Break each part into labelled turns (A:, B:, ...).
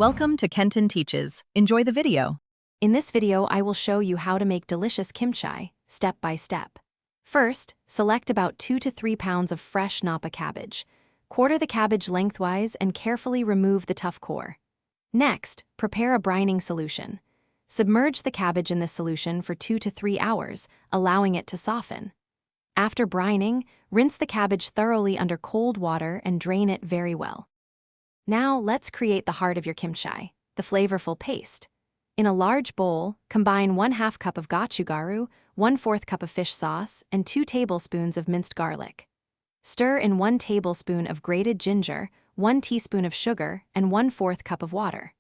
A: Welcome to Kenton Teaches. Enjoy the video.
B: In this video, I will show you how to make delicious kimchi, step by step. First, select about 2 to 3 pounds of fresh napa cabbage. Quarter the cabbage lengthwise and carefully remove the tough core. Next, prepare a brining solution. Submerge the cabbage in this solution for 2 to 3 hours, allowing it to soften. After brining, rinse the cabbage thoroughly under cold water and drain it very well. Now, let's create the heart of your kimchi, the flavorful paste. In a large bowl, combine 1/2 cup of gochugaru, 1/4 cup of fish sauce, and 2 tablespoons of minced garlic. Stir in 1 tablespoon of grated ginger, 1 teaspoon of sugar, and 1/4 cup of water.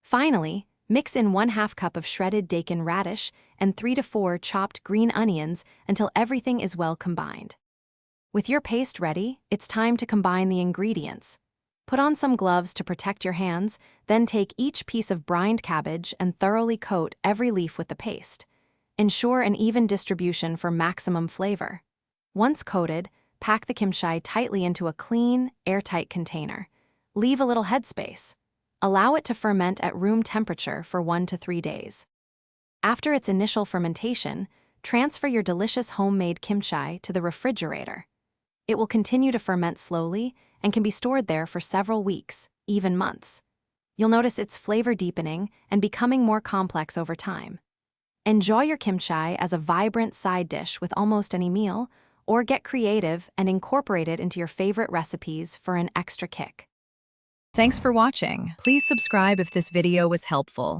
B: Finally, mix in 1/2 cup of shredded daikon radish and 3 to 4 chopped green onions until everything is well combined. With your paste ready, it's time to combine the ingredients. Put on some gloves to protect your hands, then take each piece of brined cabbage and thoroughly coat every leaf with the paste. Ensure an even distribution for maximum flavor. Once coated, pack the kimchi tightly into a clean, airtight container. Leave a little headspace. Allow it to ferment at room temperature for 1 to 3 days. After its initial fermentation, transfer your delicious homemade kimchi to the refrigerator. It will continue to ferment slowly and can be stored there for several weeks, even months. You'll notice its flavor deepening and becoming more complex over time. Enjoy your kimchi as a vibrant side dish with almost any meal, or get creative and incorporate it into your favorite recipes for an extra kick.
A: Thanks for watching. Please subscribe if this video was helpful.